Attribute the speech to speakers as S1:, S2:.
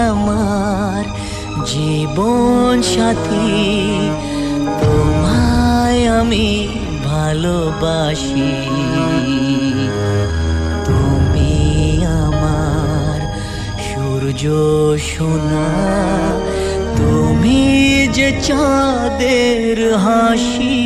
S1: আমার জীবন সাথী, তোমায় আমি ভালোবাসি। তুমি আমার সূর্য সোনা, তুমি যে চাঁদের হাসি।